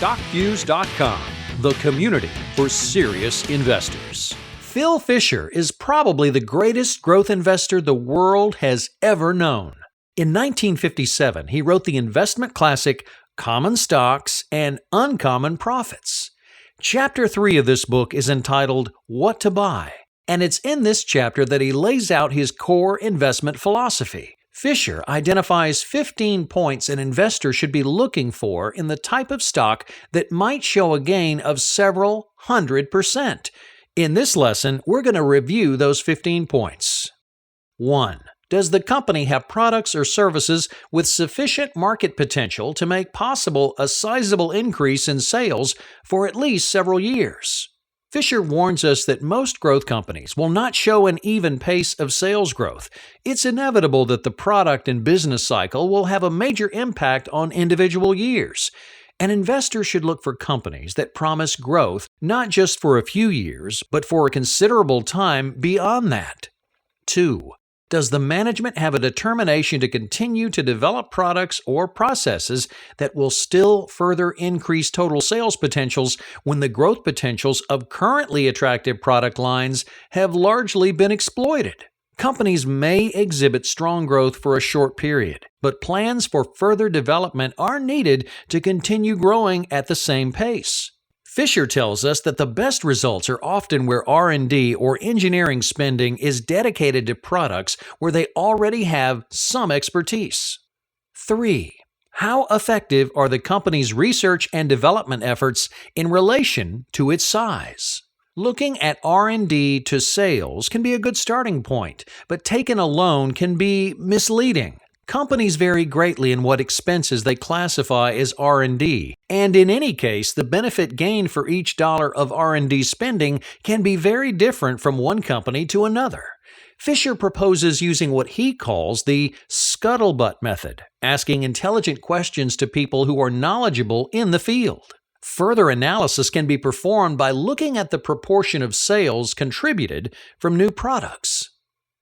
StockViews.com, the community for serious investors. Phil Fisher is probably the greatest growth investor the world has ever known. In 1957, he wrote the investment classic Common Stocks and Uncommon Profits. Chapter 3 of this book is entitled What to Buy, and it's in this chapter that he lays out his core investment philosophy. Fisher identifies 15 points an investor should be looking for in the type of stock that might show a gain of several 100%. In this lesson, we're going to review those 15 points. 1. Does the company have products or services with sufficient market potential to make possible a sizable increase in sales for at least several years? Fisher warns us that most growth companies will not show an even pace of sales growth. It's inevitable that the product and business cycle will have a major impact on individual years. An investor should look for companies that promise growth not just for a few years, but for a considerable time beyond that. 2. Does the management have a determination to continue to develop products or processes that will still further increase total sales potentials when the growth potentials of currently attractive product lines have largely been exploited? Companies may exhibit strong growth for a short period, but plans for further development are needed to continue growing at the same pace. Fisher tells us that the best results are often where R&D or engineering spending is dedicated to products where they already have some expertise. 3. How effective are the company's research and development efforts in relation to its size? Looking at R&D to sales can be a good starting point, but taken alone can be misleading. Companies vary greatly in what expenses they classify as R&D, and in any case, the benefit gained for each dollar of R&D spending can be very different from one company to another. Fisher proposes using what he calls the scuttlebutt method, asking intelligent questions to people who are knowledgeable in the field. Further analysis can be performed by looking at the proportion of sales contributed from new products.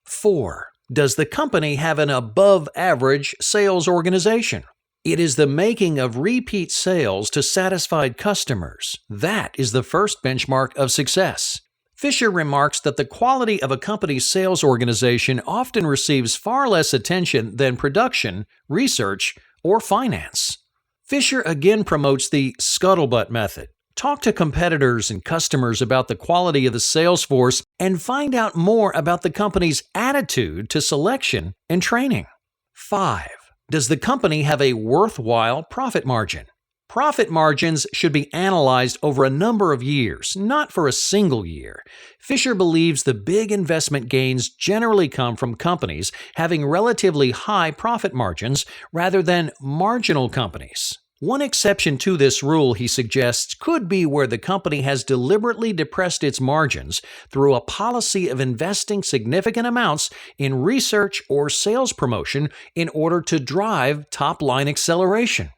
4. Does the company have an above-average sales organization? It is the making of repeat sales to satisfied customers. That is the first benchmark of success. Fisher remarks that the quality of a company's sales organization often receives far less attention than production, research, or finance. Fisher again promotes the scuttlebutt method. Talk to competitors and customers about the quality of the sales force and find out more about the company's attitude to selection and training. 5. Does the company have a worthwhile profit margin? Profit margins should be analyzed over a number of years, not for a single year. Fisher believes the big investment gains generally come from companies having relatively high profit margins rather than marginal companies. One exception to this rule, he suggests, could be where the company has deliberately depressed its margins through a policy of investing significant amounts in research or sales promotion in order to drive top-line acceleration.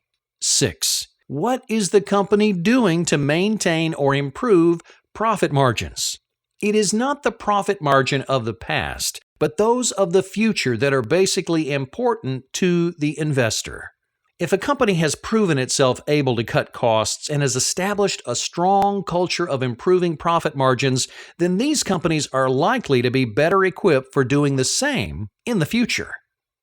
6. What is the company doing to maintain or improve profit margins? It is not the profit margin of the past, but those of the future that are basically important to the investor. If a company has proven itself able to cut costs and has established a strong culture of improving profit margins, then these companies are likely to be better equipped for doing the same in the future.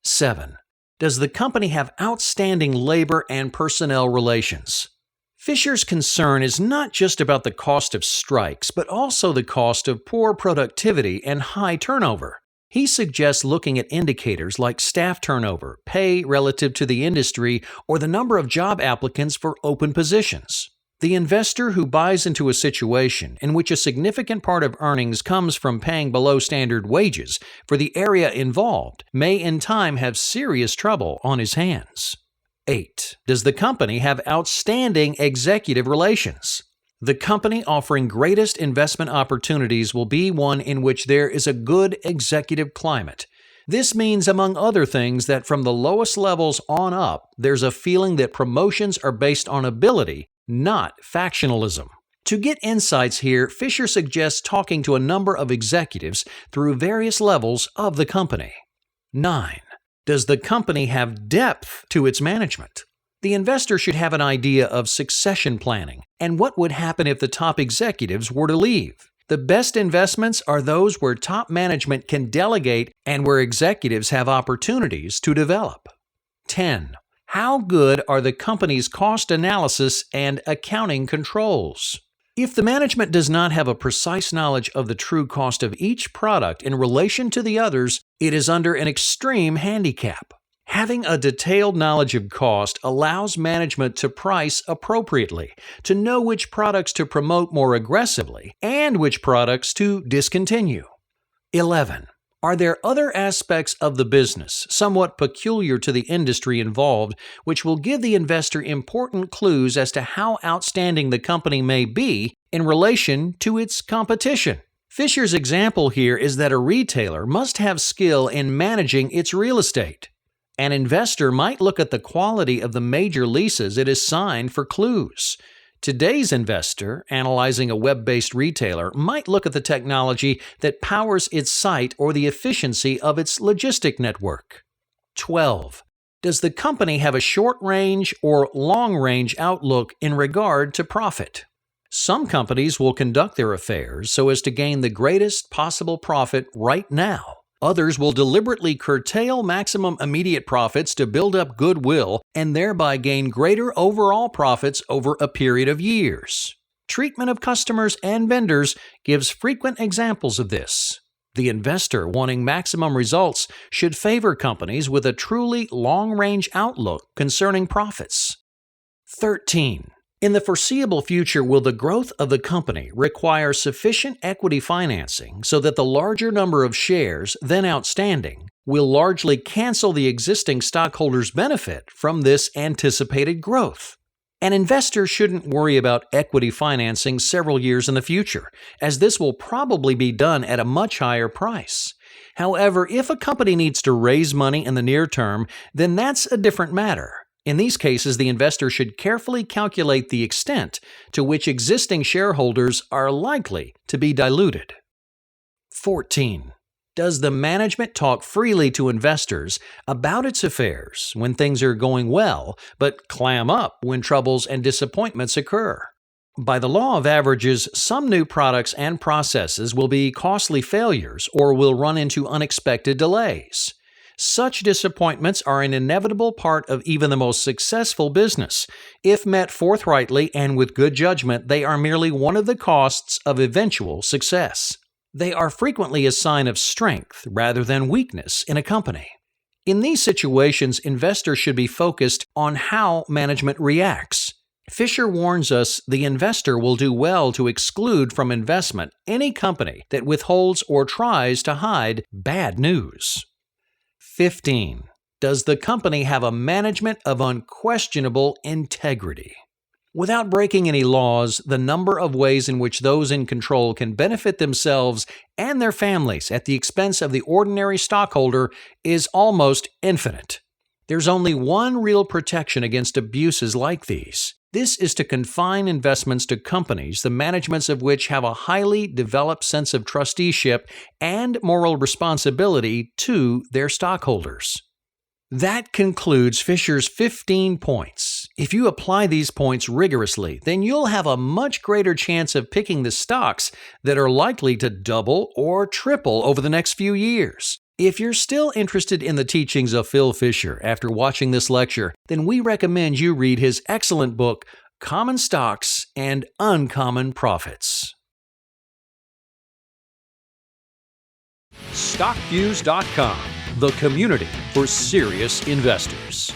7. Does the company have outstanding labor and personnel relations? Fisher's concern is not just about the cost of strikes, but also the cost of poor productivity and high turnover. He suggests looking at indicators like staff turnover, pay relative to the industry, or the number of job applicants for open positions. The investor who buys into a situation in which a significant part of earnings comes from paying below standard wages for the area involved may in time have serious trouble on his hands. 8. Does the company have outstanding executive relations? The company offering greatest investment opportunities will be one in which there is a good executive climate. This means, among other things, that from the lowest levels on up, there's a feeling that promotions are based on ability, not factionalism. To get insights here, Fisher suggests talking to a number of executives through various levels of the company. 9. Does the company have depth to its management? The investor should have an idea of succession planning and what would happen if the top executives were to leave. The best investments are those where top management can delegate and where executives have opportunities to develop. 10. How good are the company's cost analysis and accounting controls? If the management does not have a precise knowledge of the true cost of each product in relation to the others, it is under an extreme handicap. Having a detailed knowledge of cost allows management to price appropriately, to know which products to promote more aggressively, and which products to discontinue. 11. Are there other aspects of the business, somewhat peculiar to the industry involved, which will give the investor important clues as to how outstanding the company may be in relation to its competition? Fisher's example here is that a retailer must have skill in managing its real estate. An investor might look at the quality of the major leases it has signed for clues. Today's investor, analyzing a web-based retailer, might look at the technology that powers its site or the efficiency of its logistic network. 12. Does the company have a short-range or long-range outlook in regard to profit? Some companies will conduct their affairs so as to gain the greatest possible profit right now. Others will deliberately curtail maximum immediate profits to build up goodwill and thereby gain greater overall profits over a period of years. Treatment of customers and vendors gives frequent examples of this. The investor wanting maximum results should favor companies with a truly long-range outlook concerning profits. 13. In the foreseeable future, will the growth of the company require sufficient equity financing so that the larger number of shares then outstanding will largely cancel the existing stockholders' benefit from this anticipated growth? An investor shouldn't worry about equity financing several years in the future, as this will probably be done at a much higher price. However, if a company needs to raise money in the near term, then that's a different matter. In these cases, the investor should carefully calculate the extent to which existing shareholders are likely to be diluted. 14. Does the management talk freely to investors about its affairs when things are going well, but clam up when troubles and disappointments occur? By the law of averages, some new products and processes will be costly failures or will run into unexpected delays. Such disappointments are an inevitable part of even the most successful business. If met forthrightly and with good judgment, they are merely one of the costs of eventual success. They are frequently a sign of strength rather than weakness in a company. In these situations, investors should be focused on how management reacts. Fisher warns us the investor will do well to exclude from investment any company that withholds or tries to hide bad news. 15. Does the company have a management of unquestionable integrity? Without breaking any laws, the number of ways in which those in control can benefit themselves and their families at the expense of the ordinary stockholder is almost infinite. There's only one real protection against abuses like these. This is to confine investments to companies the managements of which have a highly developed sense of trusteeship and moral responsibility to their stockholders. That concludes Fisher's 15 points. If you apply these points rigorously, then you'll have a much greater chance of picking the stocks that are likely to double or triple over the next few years. If you're still interested in the teachings of Phil Fisher after watching this lecture, then we recommend you read his excellent book, Common Stocks and Uncommon Profits. StockViews.com, the community for serious investors.